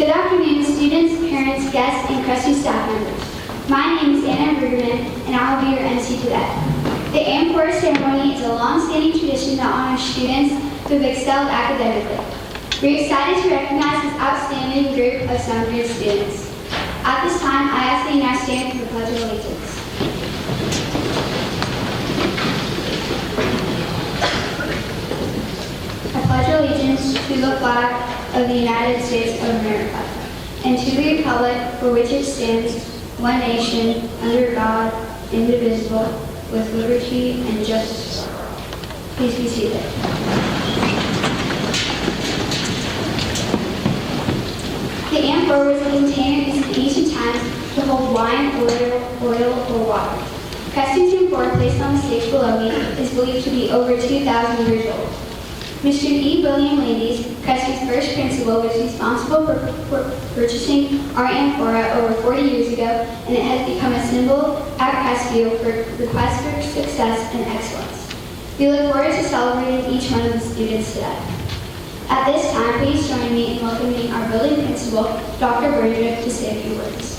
Good afternoon, students, parents, guests, and Crestview staff members. My name is Anna Rugerman, and I will be your MC today. The Amphora ceremony is a long-standing tradition that honors students who have excelled academically. We're excited to recognize this outstanding group of Sunbridge students. At this time, I ask that you now stand for the Pledge of Allegiance. I pledge allegiance to the flag of the United States of America, and to the republic for which it stands, one nation, under God, indivisible, with liberty and justice for all. Please be seated. The amphora was a container used in ancient times to hold wine, oil, or water. Crestvew's amphora placed on the stage below me is believed to be over 2,000 years old. Mr. E. William Landes, Crestvew's first principal, was responsible for purchasing our amphora over 40 years ago, and it has become a symbol at Crestview for the quest for success and excellence. We look forward to celebrating each one of the students today. At this time, please join me in welcoming our building principal, Dr. Burndrick, to say a few words.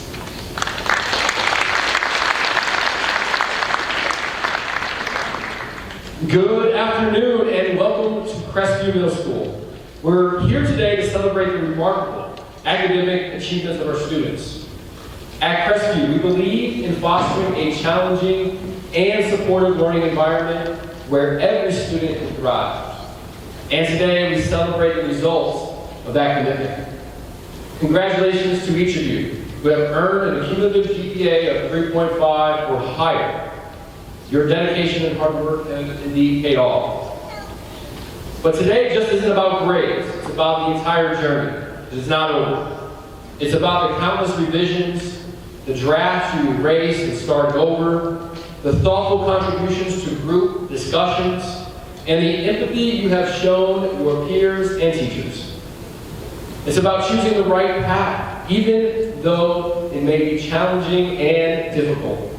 Good afternoon and welcome to Crestview Middle School. We're here today to celebrate the remarkable academic achievements of our students. At Crestview, we believe in fostering a challenging and supportive learning environment where every student can thrive. And today we celebrate the results of that commitment. Congratulations to each of you who have earned an cumulative GPA of 3.5 or higher. Your dedication and hard work have indeed paid off. But today just isn't about grades. It's about the entire journey. It is not over. It's about the countless revisions, the drafts you erased and started over, the thoughtful contributions to group discussions, and the empathy you have shown your peers and teachers. It's about choosing the right path, even though it may be challenging and difficult.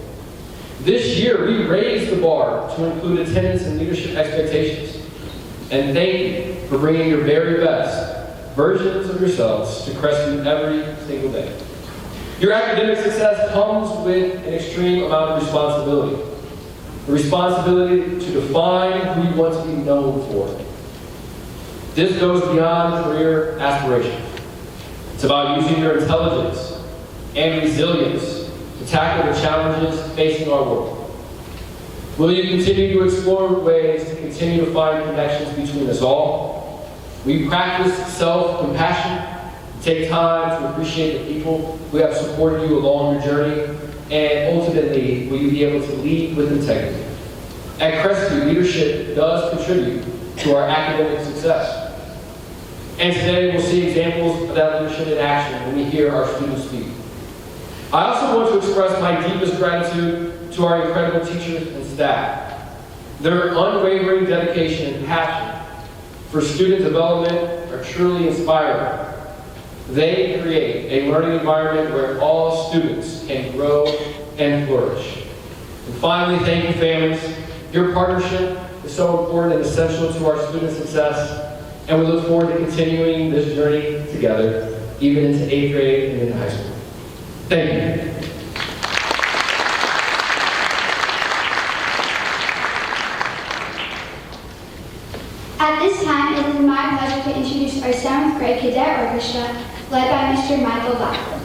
This year, we raised the bar to include attendance and leadership expectations. And thank you for bringing your very best versions of yourselves to Crestview every single day. Your academic success comes with an extreme amount of responsibility. The responsibility to define who you want to be known for. This goes beyond career aspirations. It's about using your intelligence and resilience to tackle the challenges facing our world. Will you continue to explore ways to continue to find connections between us all? Will you practice self-compassion, take time to appreciate the people who have supported you along your journey, and ultimately, will you be able to lead with integrity? At Crestview, leadership does contribute to our academic success. And today, we'll see examples of that leadership in action when we hear our students speak. I also want to express my deepest gratitude to our incredible teachers and staff. Their unwavering dedication and passion for student development are truly inspiring. They create a learning environment where all students can grow and flourish. And finally, thank you, families. Your partnership is so important and essential to our student success, and we look forward to continuing this journey together, even into 8th grade and into high school. Thank you. At this time, it is my pleasure to introduce our 7th grade cadet orchestra, led by Mr. Michael Blackwood.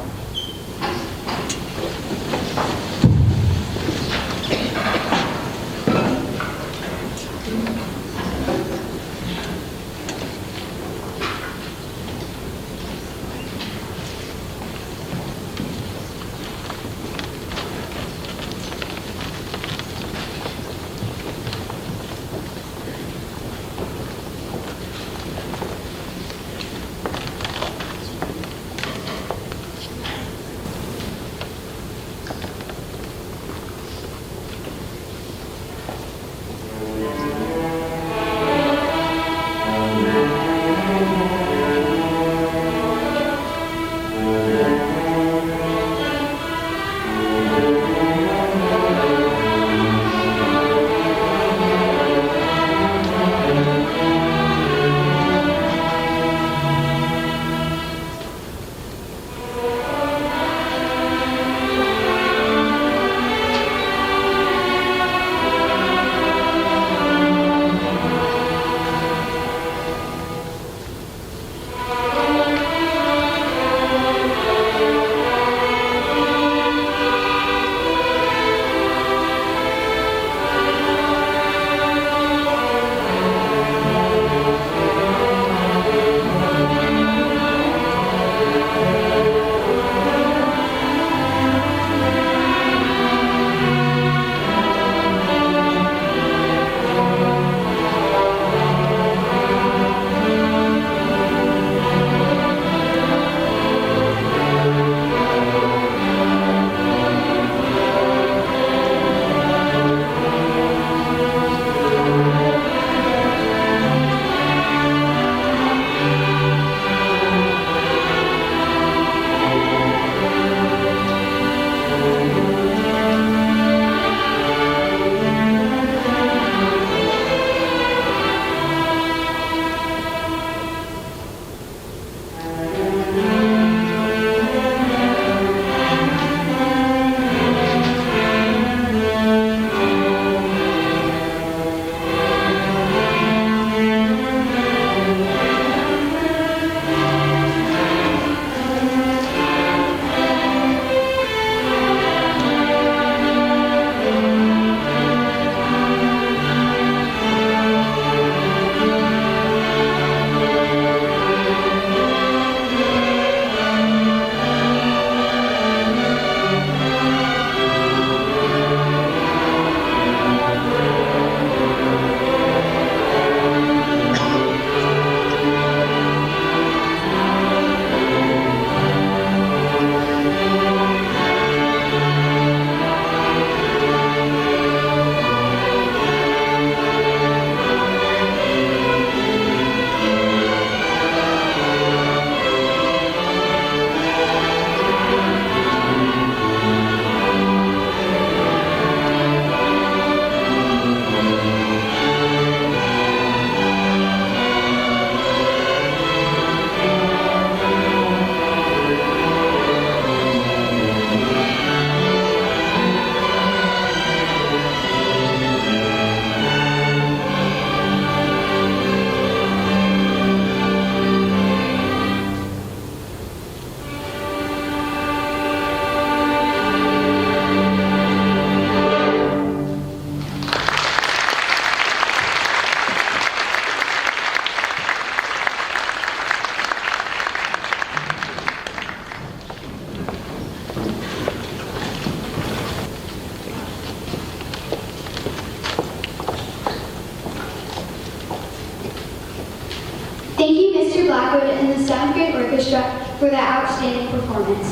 Thank you, Mr. Blackwood and the 7th grade orchestra for that outstanding performance.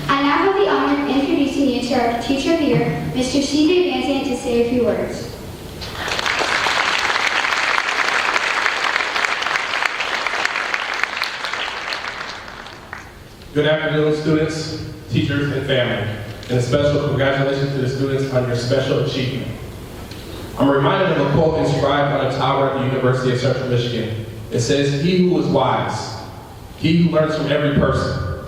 I now have the honor of introducing you to our Teacher of the Year, Mr. C.J. Van to say a few words. Good afternoon, students, teachers, and family, and a special congratulations to the students on your special achievement. I'm reminded of a quote inscribed on a tower at the University of Central Michigan. It says, "He who is wise, he who learns from every person,"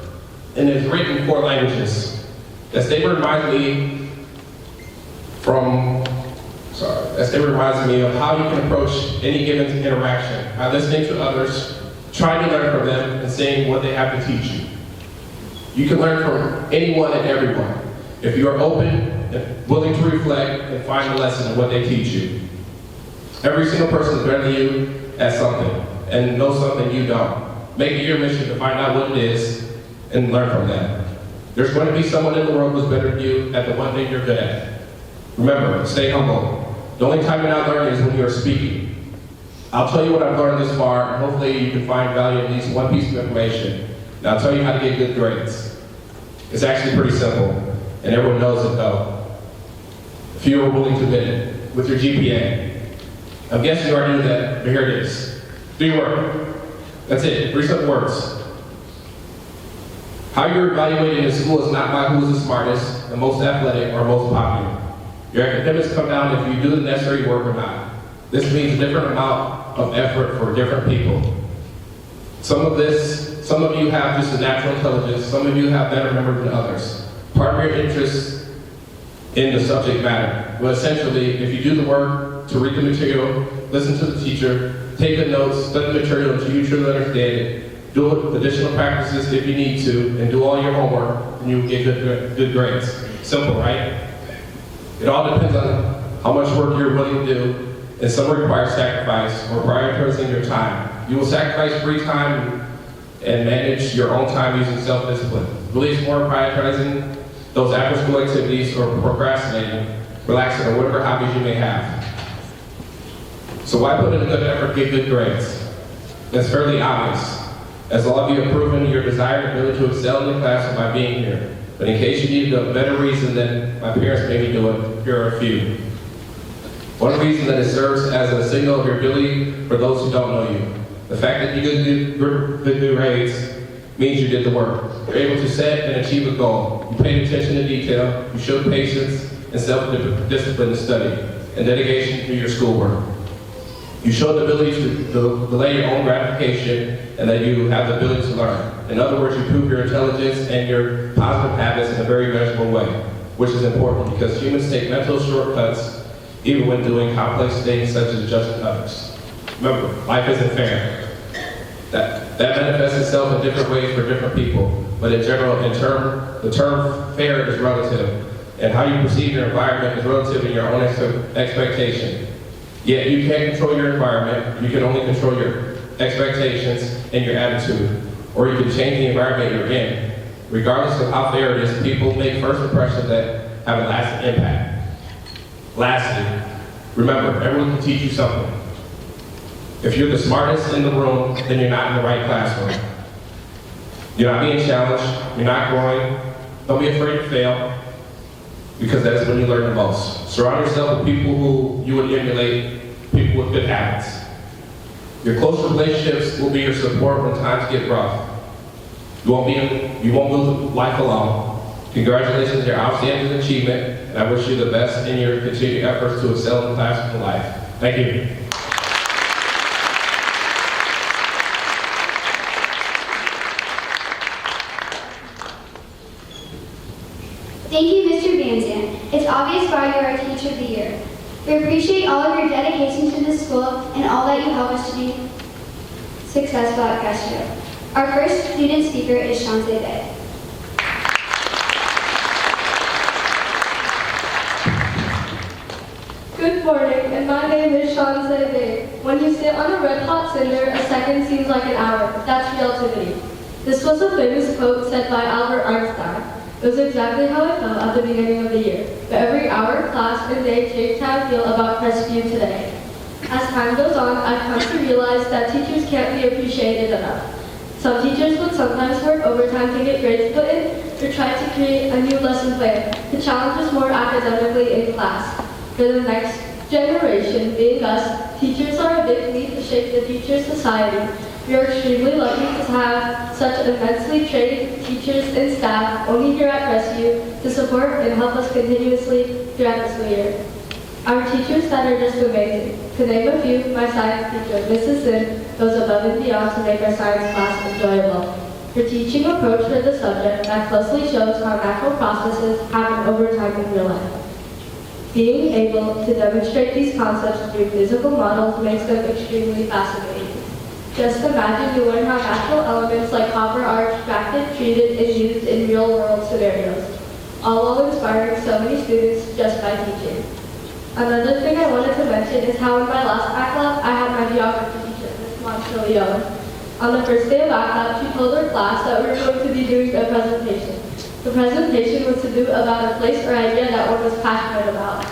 and it's written in 4 languages. That statement reminds me of how you can approach any given interaction by listening to others, trying to learn from them, and seeing what they have to teach you. You can learn from anyone and everyone if you are open and willing to reflect and find a lesson in what they teach you. Every single person is better than you at something and knows something you don't. Make it your mission to find out what it is and learn from them. There's going to be someone in the world who's better than you at the one thing you're good at. Remember, stay humble. The only time you're not learning is when you're speaking. I'll tell you what I've learned this far, and hopefully you can find value in at least one piece of information. And I'll tell you how to get good grades. It's actually pretty simple, and everyone knows it though. If you are willing to admit it, with your GPA. I'm guessing you already knew that, but here it is. Do your work. That's it, 3 simple words. How you're evaluated in school is not by who is the smartest, the most athletic, or most popular. Your academics come down if you do the necessary work or not. This means a different amount of effort for different people. Some of you have just a natural intelligence, some of you have better memory than others. Part of your interest in the subject matter. But essentially, if you do the work to read the material, listen to the teacher, take the notes, study the material until you truly understand it, do additional practices if you need to, and do all your homework, and you will get good grades. Simple, right? It all depends on how much work you're willing to do, and some require sacrifice or prioritizing your time. You will sacrifice free time and manage your own time using self-discipline. Really, it's more prioritizing those after-school activities or procrastinating, relaxing, or whatever hobbies you may have. So why put in a good effort to get good grades? That's fairly obvious, as all of you have proven your desire and ability to excel in the classroom by being here. But in case you needed a better reason than my parents made me do it, here are a few. One reason that it serves as a signal of your ability for those who don't know you. The fact that you get good grades means you did the work. You're able to set and achieve a goal. You paid attention to detail, you showed patience and self-discipline to study, and dedication to your schoolwork. You showed the ability to delay your own gratification, and that you have the ability to learn. In other words, you prove your intelligence and your positive habits in a very measurable way, which is important because humans take mental shortcuts even when doing complex things such as judging others. Remember, life isn't fair. That manifests itself in different ways for different people, but in general, the term fair is relative, and how you perceive your environment is relative in your own expectation. Yet you can't control your environment, you can only control your expectations and your attitude, or you can change the environment you're in. Regardless of how fair it is, people make first impressions that have a lasting impact. Lastly, remember, everyone can teach you something. If you're the smartest in the room, then you're not in the right classroom. You're not being challenged, you're not growing. Don't be afraid to fail, because that's when you learn the most. Surround yourself with people who you would emulate, people with good habits. Your close relationships will be your support when times get rough. You won't move life alone. Congratulations on your outstanding achievement, and I wish you the best in your continued efforts to excel in classroom life. Thank you. Thank you, Mr. Van Zandt. It's obvious why you are our Teacher of the Year. We appreciate all of your dedication to the school and all that you help us to be successful at Crestview. Our first student speaker is Shantae Day. Good morning, and my name is Shantae Day. When you sit on a red-hot cinder, a second seems like an hour. That's relativity. This was a famous quote said by Albert Einstein. It was exactly how I felt at the beginning of the year. But every hour, class, and day changed how I feel about Crestview today. As time goes on, I've come to realize that teachers can't be appreciated enough. Some teachers would sometimes work overtime to get grades put in or try to create a new lesson plan to challenge us more academically in class. For the next generation, being us, teachers are a big need to shape the future society. We are extremely lucky to have such immensely trained teachers and staff only here at Crestview to support and help us continuously throughout the school year. Our teachers that are just amazing. To name a few, my science teacher, Mrs. Sin, goes above and beyond to make our science class enjoyable. Her teaching approach for the subject that closely shows how natural processes happen over time in real life. Being able to demonstrate these concepts through physical models makes them extremely fascinating. Just imagine you learn how natural elements like copper are extracted, treated, and used in real-world scenarios, all while inspiring so many students just by teaching. Another thing I wanted to mention is how in my last back lab, I had my geography teacher, Ms. Monteleone. On the first day of back lab, she told her class that we were going to be doing a presentation. The presentation was to do about a place or idea that one was passionate about.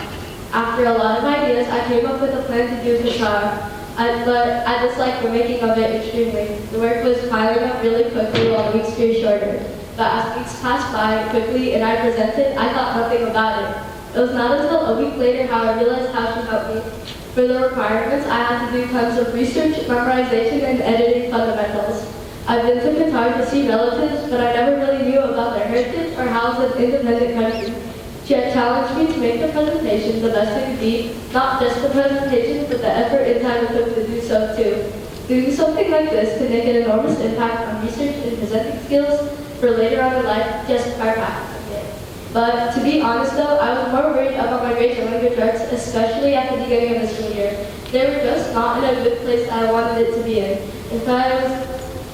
After a lot of ideas, I came up with a plan to do guitar. But I disliked the making of it extremely. The work was piling up really quickly while the weeks grew shorter. But as weeks passed by quickly and I presented, I thought nothing about it. It was not until a week later how I realized how she helped me. For the requirements, I had to do tons of research, memorization, and editing fundamentals. I've been to Qatar to see relatives, but I never really knew about their heritage or how it's an independent country. She had challenged me to make the presentation the best it could be, not just the presentation, but the effort and time it took to do so too. Doing something like this can make an enormous impact on research and presenting skills for later on in life just by practicing it. But to be honest though, I was more worried about my grades in language arts, especially at the beginning of the school year. They were just not in a good place that I wanted it to be in. If I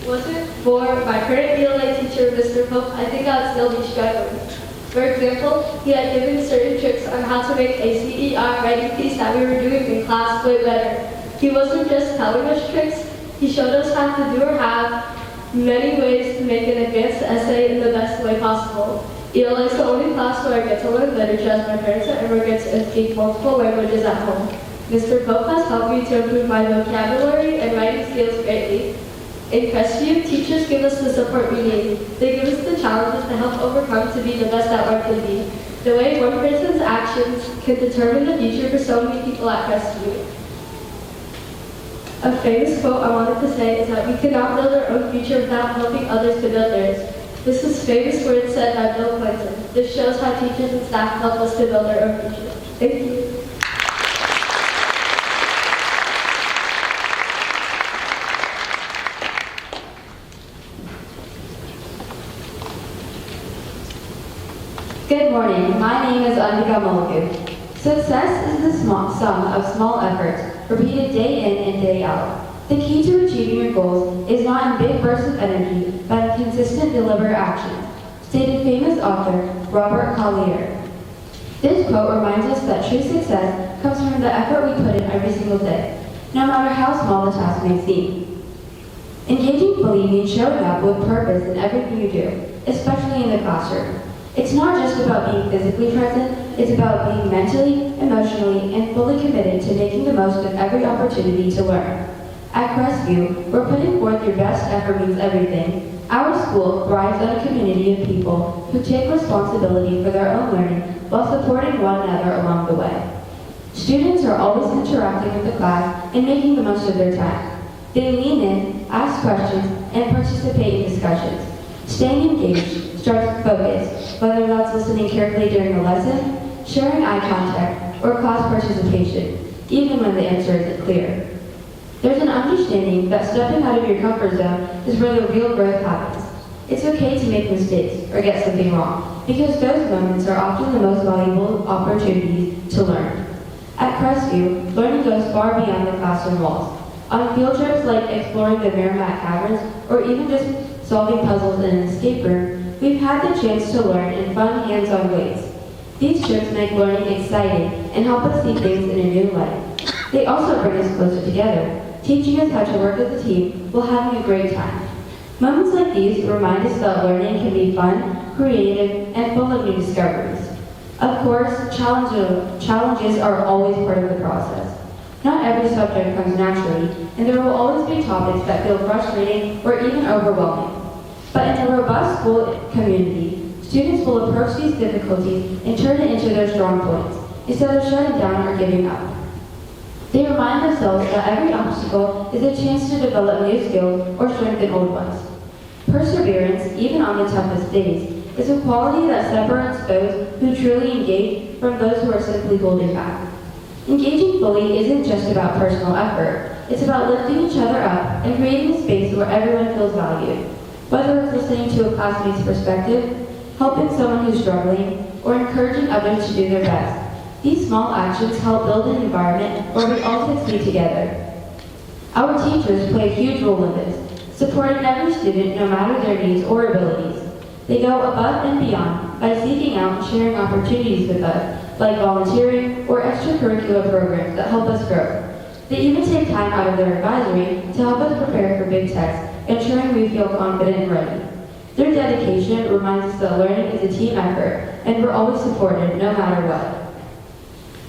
wasn't for my current ELA teacher, Mr. Pope, I think I would still be struggling. For example, he had given certain tricks on how to make a CER writing piece that we were doing in class way better. He wasn't just telling us tricks, he showed us how to do or have many ways to make an advanced essay in the best way possible. ELA is the only class where I get to learn literature as my parents are immigrants and speak multiple languages at home. Mr. Pope has helped me to improve my vocabulary and writing skills greatly. In Crestview, teachers give us the support we need. They give us the challenges to help overcome to be the best that one can be. The way one person's actions can determine the future for so many people at Crestview. A famous quote I wanted to say is that we cannot build our own future without helping others to build theirs. This is famous words said by Bill Clinton. This shows how teachers and staff help us to build our own future. Thank you. Good morning. My name is Anvika Moluku. Success is the sum of small efforts, repeated day in and day out. The key to achieving your goals is not in big bursts of energy, but in consistent, deliberate actions, stated famous author Robert Collier. This quote reminds us that true success comes from the effort we put in every single day, no matter how small the task may seem. Engaging fully means showing up with purpose in everything you do, especially in the classroom. It's not just about being physically present, it's about being mentally, emotionally, and fully committed to making the most of every opportunity to learn. At Crestview, where putting forth your best effort means everything, our school thrives on a community of people who take responsibility for their own learning while supporting one another along the way. Students are always interacting with the class and making the most of their time. They lean in, ask questions, and participate in discussions. Staying engaged starts focus, whether that's listening carefully during a lesson, sharing eye contact, or class participation, even when the answer isn't clear. There's an understanding that stepping out of your comfort zone is where the real growth happens. It's okay to make mistakes or get something wrong, because those moments are often the most valuable opportunities to learn. At Crestview, learning goes far beyond the classroom walls. On field trips like exploring the Merrimack Caverns, or even just solving puzzles in an escape room, we've had the chance to learn in fun, hands-on ways. These trips make learning exciting and help us see things in a new light. They also bring us closer together, teaching us how to work as a team while having a great time. Moments like these remind us that learning can be fun, creative, and full of new discoveries. Of course, challenges are always part of the process. Not every every subject comes naturally, and there will always be topics that feel frustrating or even overwhelming. But in a robust school community, students will approach these difficulties and turn it into their strong points, instead of shutting down or giving up. They remind themselves that every obstacle is a chance to develop new skills or strengthen old ones. Perseverance, even on the toughest days, is a quality that separates those who truly engage from those who are simply holding back. Engaging fully isn't just about personal effort. It's about lifting each other up and creating a space where everyone feels valued. Whether it's listening to a classmate's perspective, helping someone who's struggling, or encouraging others to do their best, these small actions help build an environment where we all succeed together. Our teachers play a huge role in this, supporting every student no matter their needs or abilities. They go above and beyond by seeking out and sharing opportunities with us, like volunteering or extracurricular programs that help us grow. They even take time out of their advisory to help us prepare for big tests, ensuring we feel confident and ready. Their dedication reminds us that learning is a team effort, and we're always supported no matter what.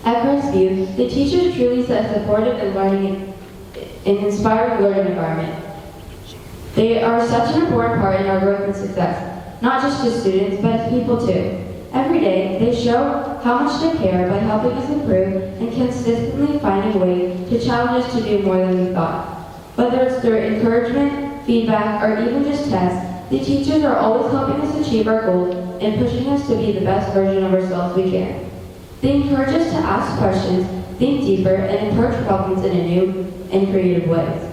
At Crestview, the teachers truly set a supportive and inspiring learning environment. They are such an important part in our growth and success, not just to students, but to people too. Every day, they show how much they care by helping us improve and consistently finding ways to challenge us to do more than we thought. Whether it's through encouragement, feedback, or even just tests, the teachers are always helping us achieve our goals and pushing us to be the best version of ourselves we can. They encourage us to ask questions, think deeper, and approach problems in a new and creative ways.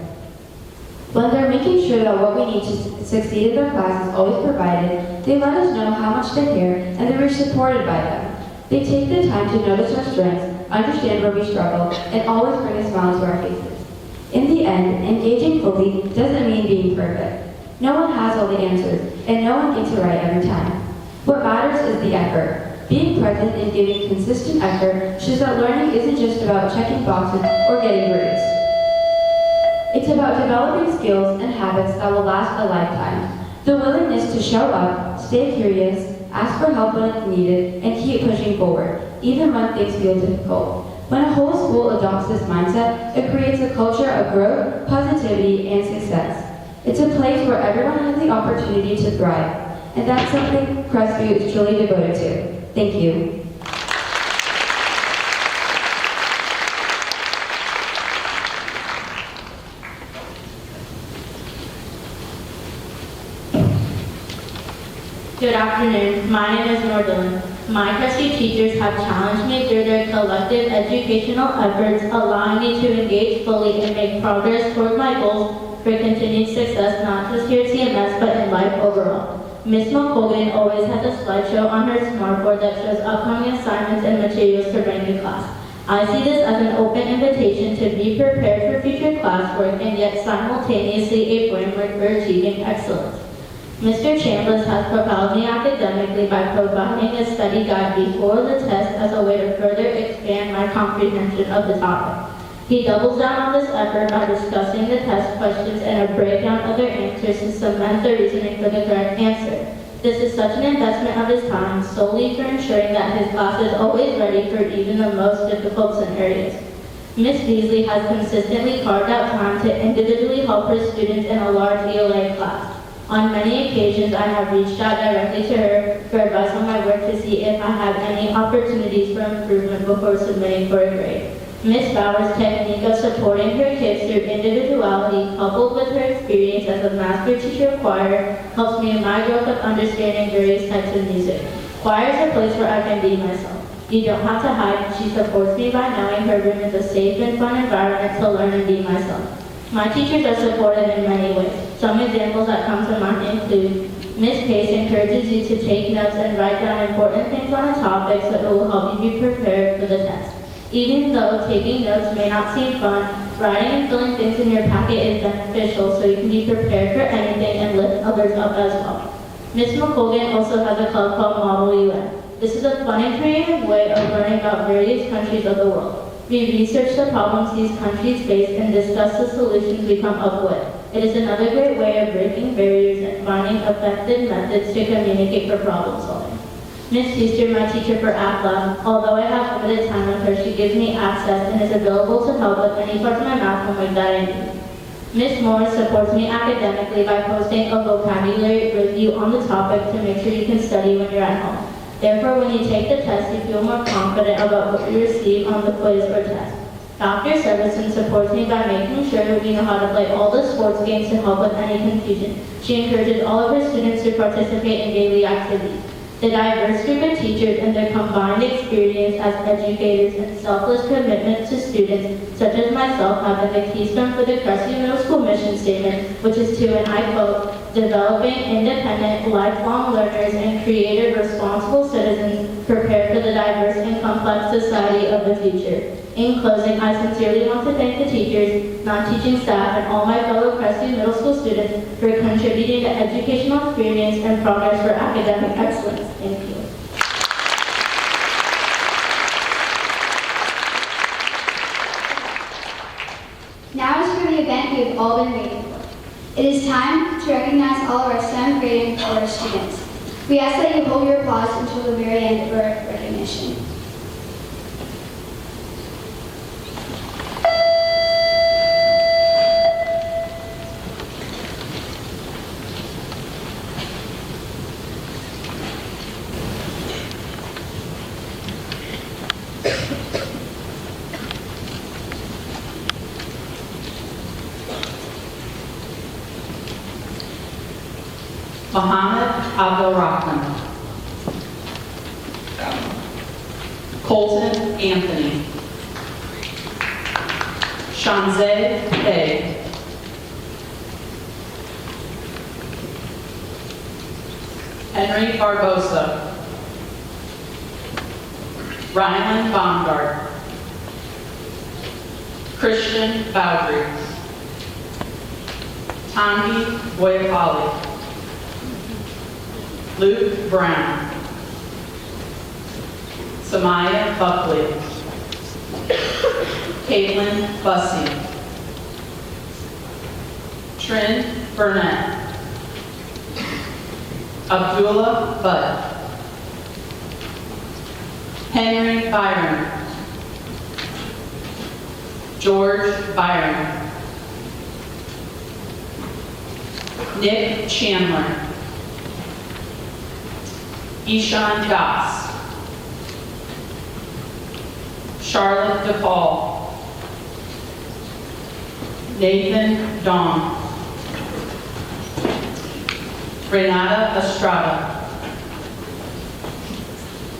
When they're making sure that what we need to succeed in their class is always provided, they let us know how much they care and that we're supported by them. They take the time to notice our strengths, understand where we struggle, and always bring a smile to our faces. In the end, engaging fully doesn't mean being perfect. No one has all the answers, and no one gets it right every time. What matters is the effort. Being present and giving consistent effort shows that learning isn't just about checking boxes or getting grades. It's about developing skills and habits that will last a lifetime. The willingness to show up, stay curious, ask for help when it's needed, and keep pushing forward, even when things feel difficult. When a whole school adopts this mindset, it creates a culture of growth, positivity, and success. It's a place where everyone has the opportunity to thrive, and that's something Crestview is truly devoted to. Thank you. Good afternoon. My name is Nordilin. My Crestview teachers have challenged me through their collective educational efforts, allowing me to engage fully and make progress toward my goals for continued success, not just here at CMS, but in life overall. Ms. McColgan always has a slideshow on her smartboard that shows upcoming assignments and materials to bring to class. I see this as an open invitation to be prepared for future classwork and yet simultaneously a framework for achieving excellence. Mr. Chambliss has propelled me academically by providing a study guide before the test as a way to further expand my comprehension of the topic. He doubles down on this effort by discussing the test questions and a breakdown of their answers to cement the reasoning for the correct answer. This is such an investment of his time solely for ensuring that his class is always ready for even the most difficult scenarios. Ms. Beasley has consistently carved out time to individually help her students in a large ELA class. On many occasions, I have reached out directly to her for advice on my work to see if I have any opportunities for improvement before submitting for a grade. Ms. Bauer's technique of supporting her kids through individuality, coupled with her experience as a master teacher of choir, helps me in my growth of understanding various types of music. Choir is a place where I can be myself. You don't have to hide. She supports me by knowing her room is a safe and fun environment to learn and be myself. My teachers are supportive in many ways. Some examples that come to mind include Ms. Pace encourages you to take notes and write down important things on a topic so it will help you be prepared for the test. Even though taking notes may not seem fun, writing and filling things in your packet is beneficial so you can be prepared for anything and lift others up as well. Ms. McColgan also has a club called Model UN. This is a fun and creative way of learning about various countries of the world. We research the problems these countries face and discuss the solutions we come up with. It is another great way of breaking barriers and finding effective methods to communicate for problem solving. Miss Easter, my teacher for APLA, although I have limited time with her, she gives me access and is available to help with any part of my math homework that I need. Miss Moore supports me academically by posting a vocabulary review on the topic to make sure you can study when you're at home. Therefore, when you take the test, you feel more confident about what you receive on the quiz or test. Dr. Sevison supports me by making sure that we know how to play all the sports games to help with any confusion. She encourages all of her students to participate in daily activities. The diverse group of teachers and their combined experience as educators and selfless commitment to students, such as myself, have been the keystone for the Crestview Middle School mission statement, which is to, and I quote, developing independent, lifelong learners and creative, responsible citizens prepared for the diverse and complex society of the future. In closing, I sincerely want to thank the teachers, non-teaching staff, and all my fellow Crestview Middle School students for contributing to educational experience and progress for academic excellence. Thank you. Now is for the event we have all been waiting for. It is time to recognize all of our 7th grade and Florida students. We ask that you hold your applause until the very end of our recognition. Mohammed Abdul-Rahman. Colton Anthony. Shanzeh Hay. Henry Barbosa. Rylan Baumgart. Christian Bowdry. Tanvi Boyapali. Luke Brown. Samaya Buckley. Caitlin Bussey. Trin Burnett. Abdullah Budd. Henry Byron. George Byron. Nick Chandler. Ishan Goss. Charlotte DePaul. Nathan Dong. Renata Estrada.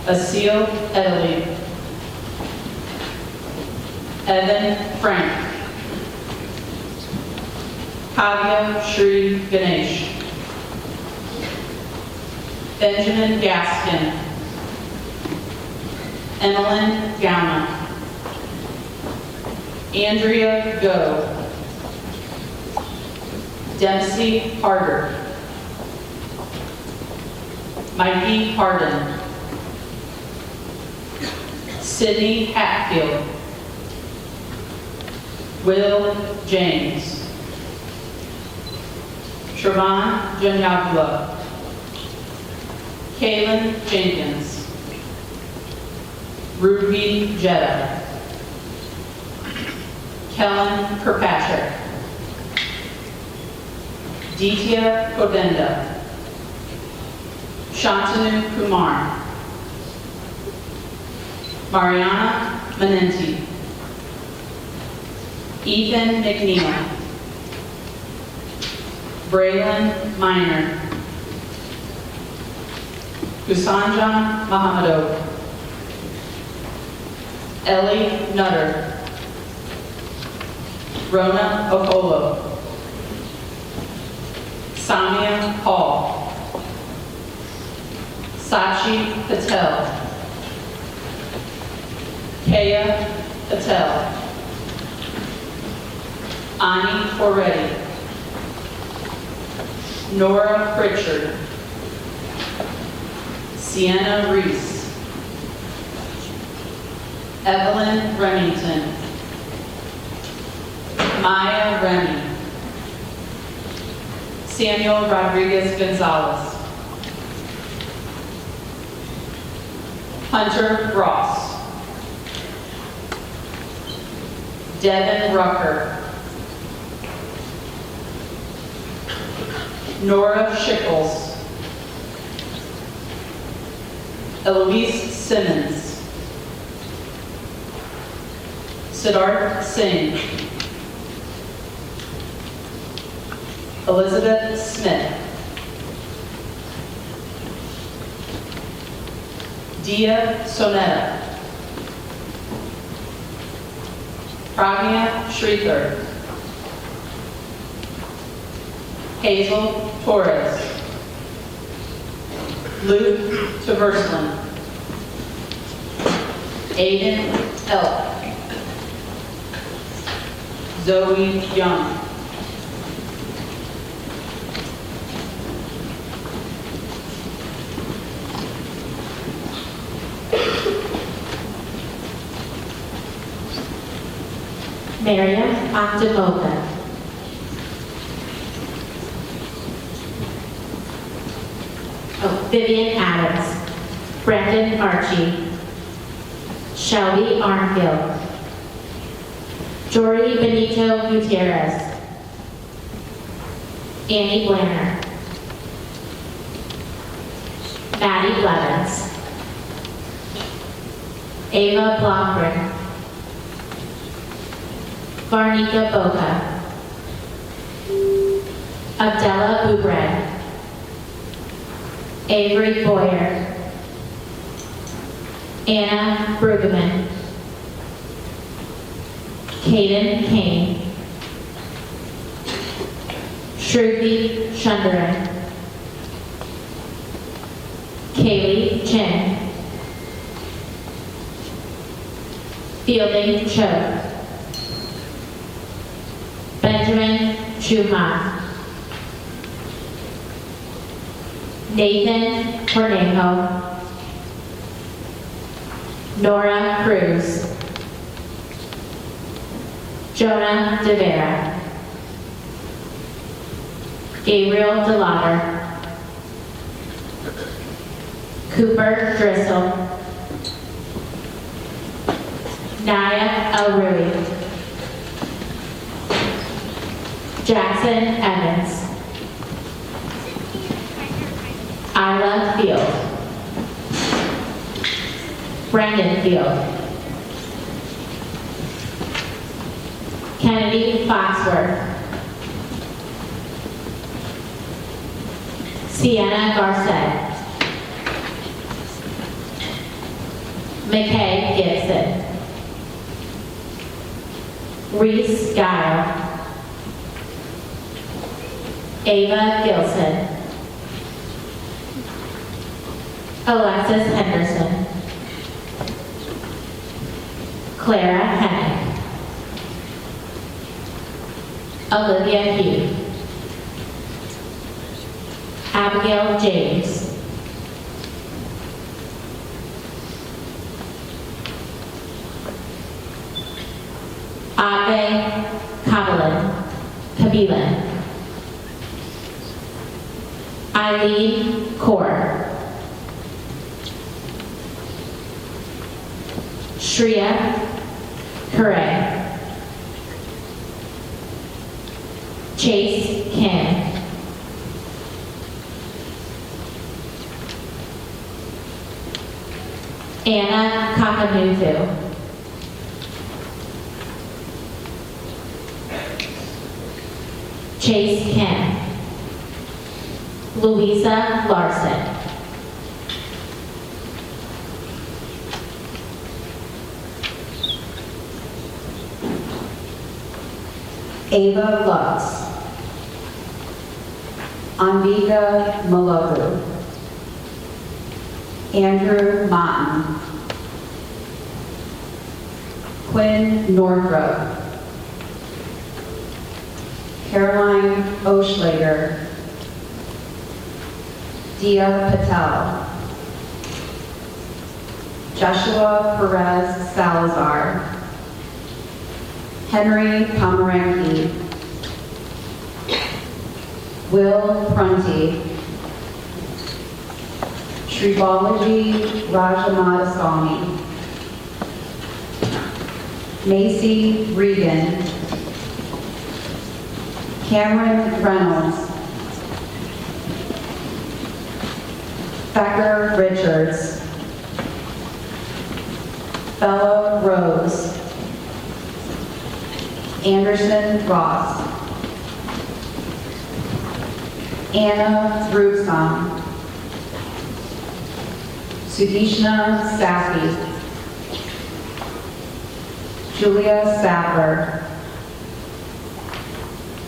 Asil Edley. Evan Frank. Kavya Shri Ganesh. Benjamin Gaskin. Emmeline Gowna. Andrea Go. Dempsey Harder. Mikey Hardin. Sydney Hatfield. Will James. Shravan Janyagula. Kaylin Jenkins. Ruby Jetta. Kellen Kirkpatrick. Ditya Kodenda. Shantanu Kumar. Mariana Manenti. Ethan McNeil. Braylon Miner. Kusanjan Mahamadov. Ellie Nutter. Rona Okolo. Samia Hall. Sachi Patel. Kaya Patel. Ani Foretti. Nora Pritchard. Sienna Reese. Evelyn Remington. Maya Remy. Samuel Rodriguez Gonzalez. Hunter Ross. Devin Rucker. Nora Schickles. Eloise Simmons. Siddharth Singh. Elizabeth Smith. Dia Sonetta. Pragya Shrithar. Hazel Torres. Luke Tversland. Aiden Elk. Zoe Young. Miriam Octavolta. Vivian Adams. Brandon Archie. Shelby Armfield. Jory Benito Gutierrez. Annie Blanner. Maddie Blevins. Ava Blomgren. Varnika Boca. Abdella Bubred. Avery Boyer. Anna Brueggemann. Caden Kane. Shruti Shundaran. Kaylee Chen. Fielding Cho. Benjamin Chuhan. Nathan Cornejo. Nora Cruz. Jonah De Vera. Gabriel DeLauder. Cooper Driscoll. Naya El Rui. Jackson Evans. Isla Field. Brandon Field. Kennedy Foxworth. Sienna Garcet. McKay Gibson. Reese Guile. Ava Gilson. Alexis Henderson. Clara Hennick. Olivia Hugh. Abigail James. Ave Kabilan. Eileen Kaur. Shreya Correa. Chase Kim. Anna Kakanutu. Chase Kim. Louisa Larson. Ava Lux. Anvika Malobu. Andrew Martin. Quinn Northrop. Caroline Oschlager. Dia Patel. Joshua Perez Salazar. Henry Pomeranke. Will Prunty. Sribalaji Rajamadaswamy, Macy Regan, Cameron Reynolds, Becker Richards, Bella Rose, Anderson Ross, Anna Rubson, Sudishna Safi, Julia Sattler,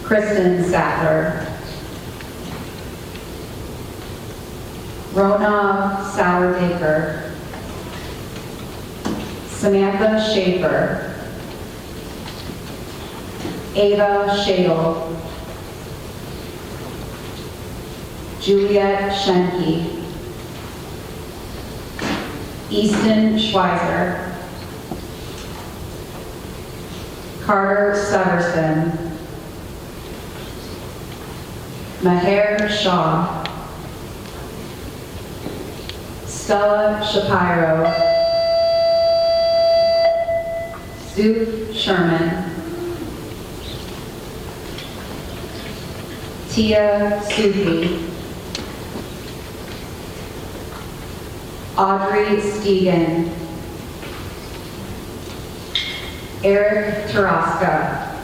Kristen Sattler, Rona Sauerbaker, Samantha Schaefer, Ava Shadle, Juliet Schenke, Easton Schweizer, Carter Severson, Maher Shaw, Stella Shapiro, Zoop Sherman, Tia Sufi, Audrey Stegan, Eric Taraska,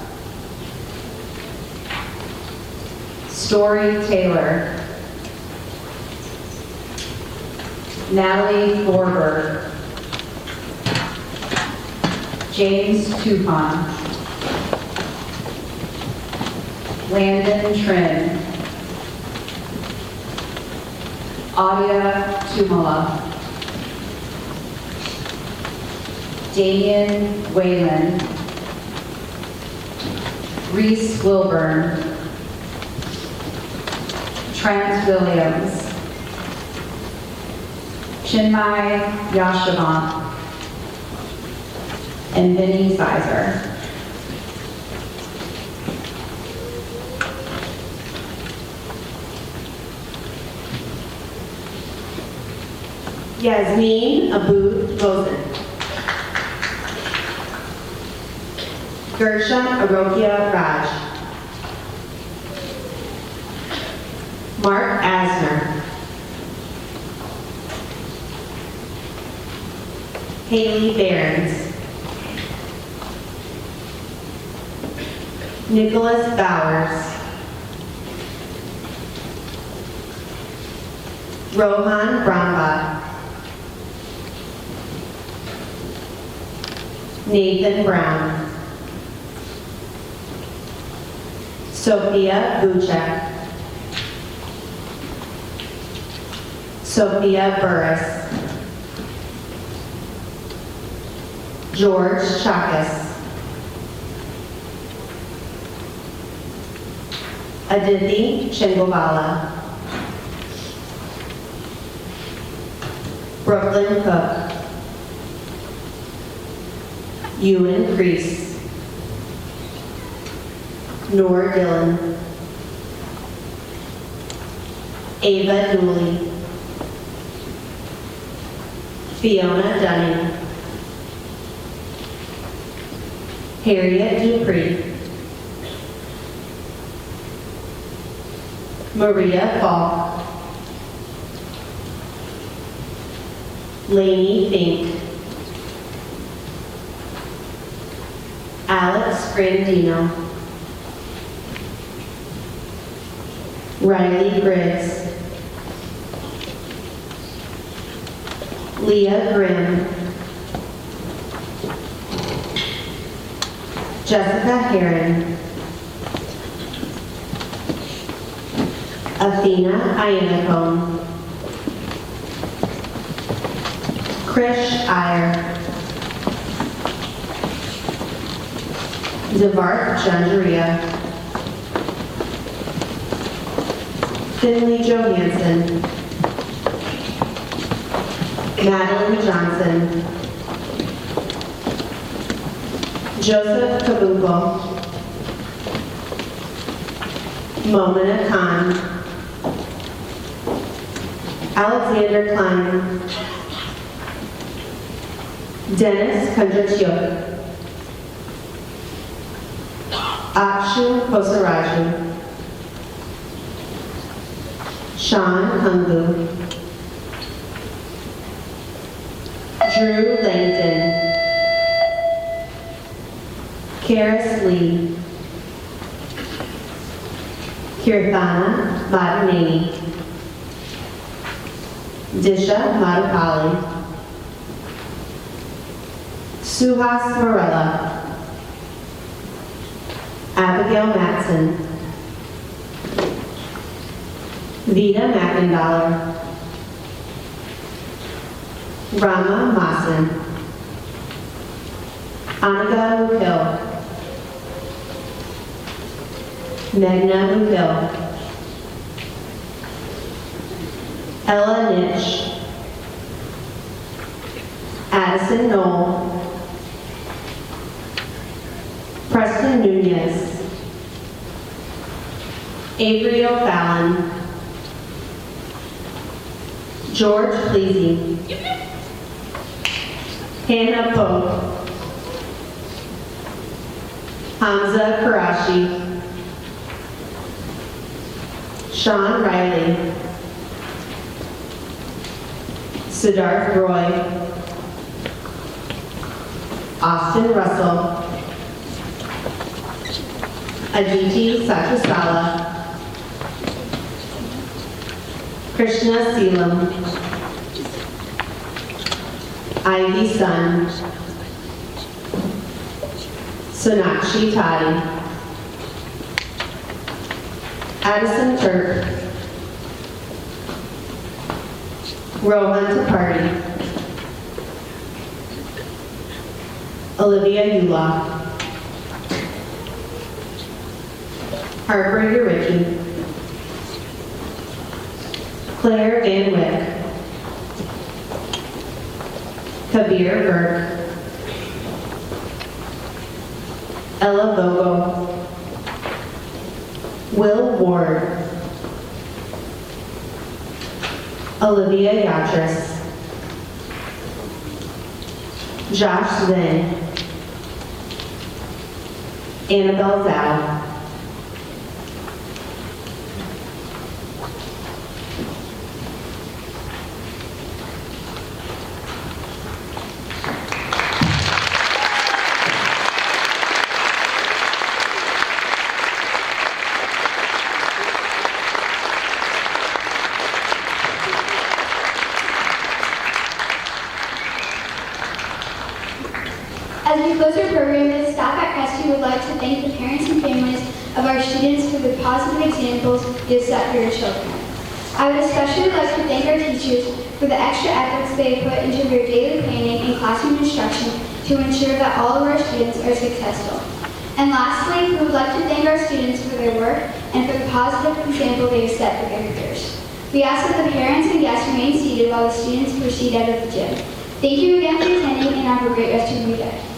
Story Taylor, Natalie Forberg, James Tupon, Landon Trin, Adia Tumala, Damian Whalen, Reese Wilburn, Trent Williams, Chinmay Yashavant, and Vinnie Sizer. Yasmin Abu Rosen. Gershon Arokia Raj. Mark Asner. Haley Behrens. Nicholas Bowers. Rohan Bramba. Nathan Brown. Sophia Buchek. Sophia Burris. George Chakas. Aditi Chingovala. Brooklyn Cook. Ewan Priest. Noor Dillon. Ava Dooley. Fiona Dunning. Harriet Dupree. Maria Falk. Lainey Fink. Alex Grandino. Riley Briggs. Leah Grimm. Jessica Heron. Athena Iannacone. Krish Iyer. Zavart Jandaria. Finley Johansson. Madeline Johnson. Joseph Kabuko. Momina Khan. Alexander Klein, Dennis Kondratchuk, Akshu Kosaraju, Sean Kungu, Drew Langdon, Karis Lee, Kirthana Madhanani, Disha Madhupali, Suhas Morella, Abigail Matson, Vita McIndollar, Rama Masan, Annika Mukil, Megna Mukil, Ella Nitsch, Addison Knoll, Preston Nunez, Avery O'Fallon, George Cleasy, Hannah Pope, Hamza Karashi, Sean Riley, Siddharth Roy, Austin Russell, Aditi Satrasala, Krishna Seelam, Ivy Sun, Sonakshi Tadi, Addison Turk, Rohan Tapardi, Olivia Eula, Harper Uricki, Claire Van Wyck, Kabir Burke, Ella Bogo, Will Ward, Olivia Yatras, Josh Zinn, Annabelle Zhao, As we close our program, the staff at Crestview would like to thank the parents and families of our students for the positive examples you have set for your children. I would especially like to thank our teachers for the extra efforts they have put into their daily planning and classroom instruction to ensure that all of our students are successful. And lastly, we would like to thank our students for their work and for the positive example they have set for their peers. We ask that the parents and guests remain seated while the students proceed out of the gym. Thank you again for attending and have a great rest of your day.